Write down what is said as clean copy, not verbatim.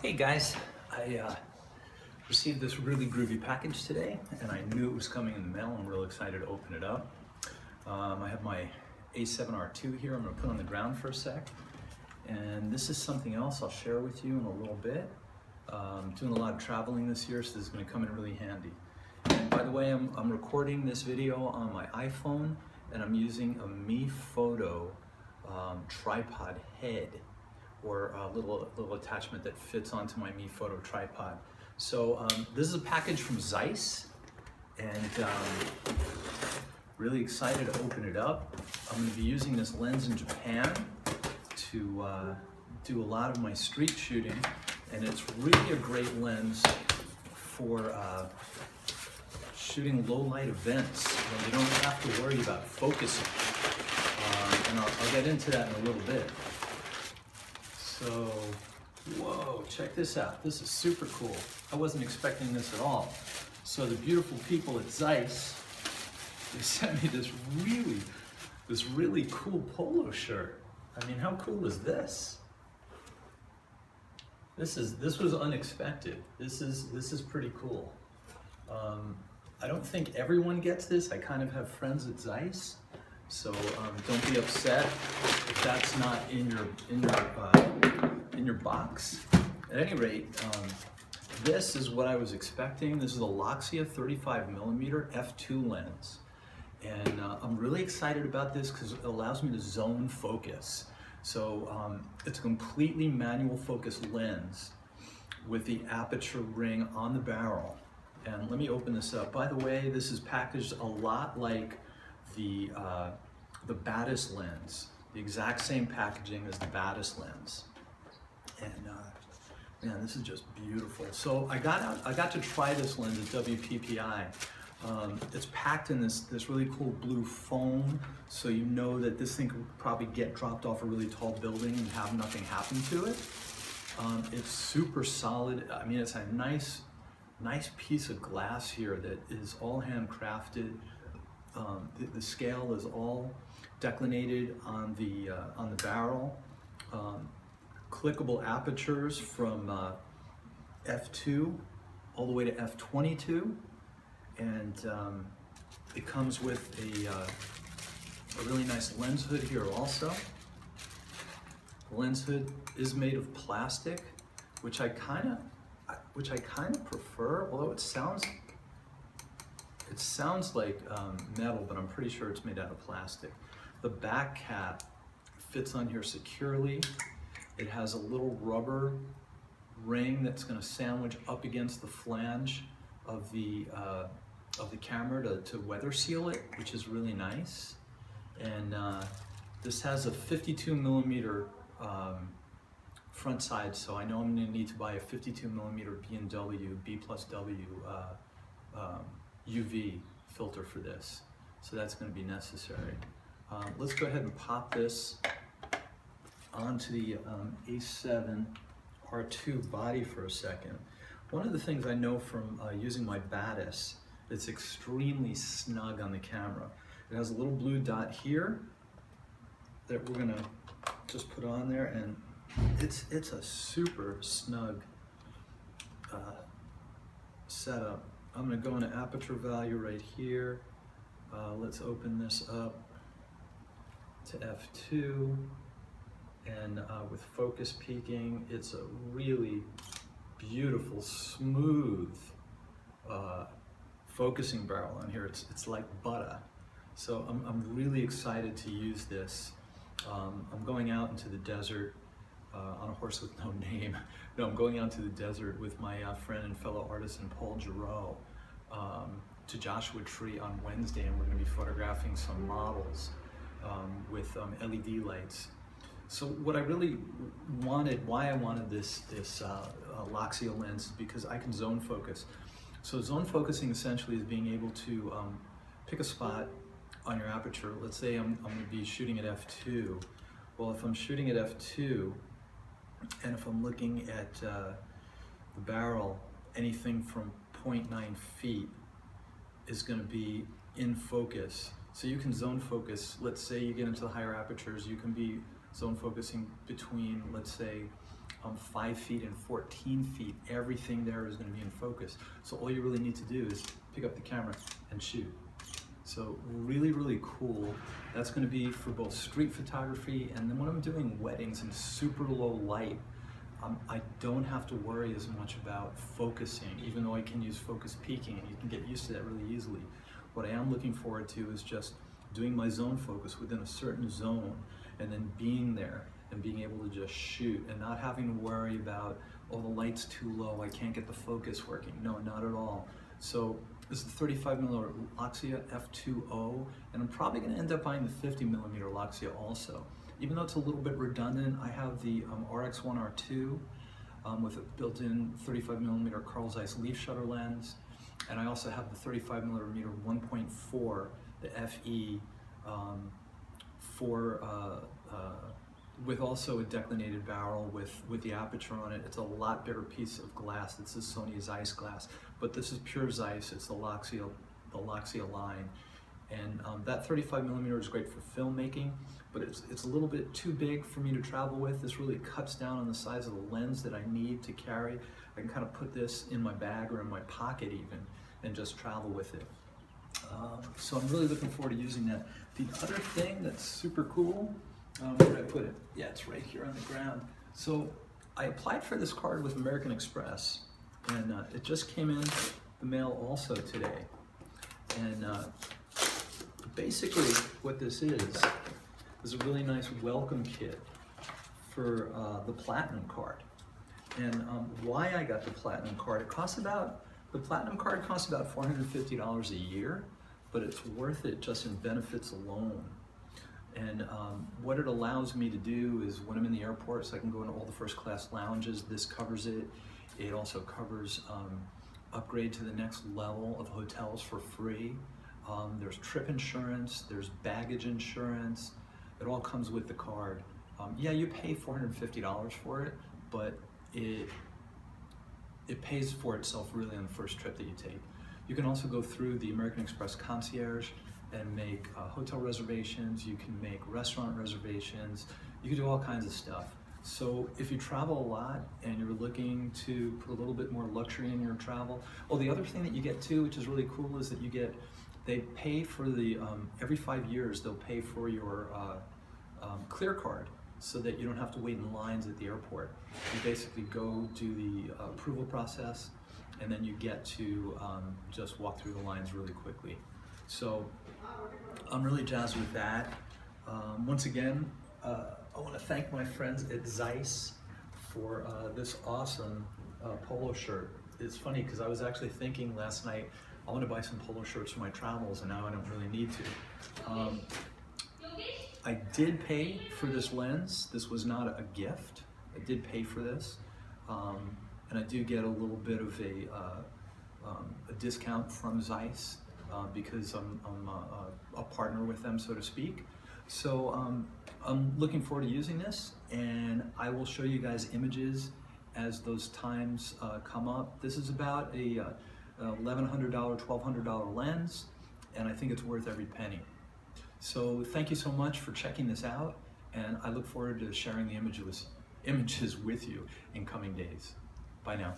Hey guys, I received this really groovy package today and I knew it was coming in the mail. I'm real excited to open it up. I have my A7R2 here. I'm going to put on the ground for a sec. And this is something else I'll share with you in a little bit. Doing a lot of traveling this year, so this is going to come in really handy. And by the way, I'm recording this video on my iPhone and I'm using a misspoke tripod head, or a little attachment that fits onto my misspoke tripod. So this is a package from Zeiss, and really excited to open it up. I'm going to be using this lens in Japan to do a lot of my street shooting, and it's really a great lens for shooting low light events when you don't have to worry about focusing. And I'll get into that in a little bit. So, whoa, check this out. This is super cool. I wasn't expecting this at all. So the beautiful people at Zeiss, they sent me this really cool polo shirt. I mean, how cool is this? This was unexpected. This is pretty cool. I don't think everyone gets this. I kind of have friends at Zeiss, so don't be upset if that's not in your box. At any rate, this is what I was expecting. This is a Loxia 35mm f2 lens, and I'm really excited about this because it allows me to zone focus. So it's a completely manual focus lens with the aperture ring on the barrel. And let me open this up. By the way, this is packaged a lot like the Batis lens, the exact same packaging as the Batis lens. And man, this is just beautiful. So I got to try this lens at WPPI. It's packed in this really cool blue foam, so you know that this thing could probably get dropped off a really tall building and have nothing happen to it. It's super solid. I mean, it's a nice piece of glass here that is all handcrafted. The scale is all declinated on the barrel. Clickable apertures from f2 all the way to f22, and it comes with a really nice lens hood here also. The lens hood is made of plastic, which I kind of prefer, although it sounds like metal, but I'm pretty sure it's made out of plastic. The back cap fits on here securely. It has a little rubber ring that's going to sandwich up against the flange of the camera to weather seal it, which is really nice. And this has a 52mm front side, so I know I'm going to need to buy a 52mm B&W B+W UV filter for this, so that's going to be necessary. Let's go ahead and pop this onto the A7R2 body for a second. One of the things I know from using my Batis, it's extremely snug on the camera. It has a little blue dot here that we're going to just put on there, and it's a super snug setup. I'm going to go into aperture value right here. Let's open this up to f2, and with focus peaking, it's a really beautiful, smooth focusing barrel on here. It's like butter. So I'm really excited to use this. I'm going out into the desert on a horse with no name. No, I'm going out to the desert with my friend and fellow artisan Paul Giroux to Joshua Tree on Wednesday, and we're going to be photographing some models with LED lights. So what I really wanted, why I wanted this Loxia lens, is because I can zone focus. So zone focusing essentially is being able to pick a spot on your aperture. Let's say I'm going to be shooting at f2. Well, if I'm shooting at f2, and if I'm looking at the barrel, anything from 0.9 feet is going to be in focus. So you can zone focus. Let's say you get into the higher apertures, you can be zone focusing between, let's say, 5 feet and 14 feet, everything there is going to be in focus. So all you really need to do is pick up the camera and shoot. So really, really cool. That's going to be for both street photography, and then when I'm doing weddings in super low light, I don't have to worry as much about focusing, even though I can use focus peaking, and you can get used to that really easily. What I am looking forward to is just doing my zone focus within a certain zone, and then being there and being able to just shoot and not having to worry about, oh, the light's too low, I can't get the focus working. No, not at all. So this is the 35mm Loxia f2.0, and I'm probably going to end up buying the 50mm Loxia also. Even though it's a little bit redundant, I have the RX1R2 with a built-in 35mm Carl Zeiss leaf shutter lens, and I also have the 35mm 1.4, the FE, with also a declinated barrel with the aperture on it. It's a lot bigger piece of glass. It's a Sony Zeiss glass, but this is pure Zeiss. It's the Loxia line. And that 35mm is great for filmmaking, but it's a little bit too big for me to travel with. This really cuts down on the size of the lens that I need to carry. I can kind of put this in my bag or in my pocket even, and just travel with it. So I'm really looking forward to using that. The other thing that's super cool, where did I put it? Yeah, it's right here on the ground. So I applied for this card with American Express, and it just came in the mail also today. And basically what this is a really nice welcome kit for the Platinum card. And why I got the Platinum card, the Platinum card costs about $450 a year, but it's worth it just in benefits alone. And what it allows me to do is when I'm in the airport, so I can go into all the first class lounges, this covers it. It also covers upgrade to the next level of hotels for free. There's trip insurance, there's baggage insurance. It all comes with the card. Yeah, you pay $450 for it, but it pays for itself really on the first trip that you take. You can also go through the American Express concierge and make hotel reservations. You can make restaurant reservations. You can do all kinds of stuff. So if you travel a lot and you're looking to put a little bit more luxury in your travel, the other thing that you get too, which is really cool, is that they pay for the, every 5 years, they'll pay for your Clear card so that you don't have to wait in lines at the airport. You basically go do the approval process, and then you get to just walk through the lines really quickly. So I'm really jazzed with that. Once again, I want to thank my friends at Zeiss for this awesome polo shirt. It's funny because I was actually thinking last night, I want to buy some polo shirts for my travels, and now I don't really need to. I did pay for this lens. This was not a gift. I did pay for this. And I do get a little bit of a discount from Zeiss because I'm a partner with them, so to speak. So I'm looking forward to using this, and I will show you guys images as those times come up. This is about a $1,100, $1,200 lens, and I think it's worth every penny. So thank you so much for checking this out, and I look forward to sharing the images with you in coming days. Bye now.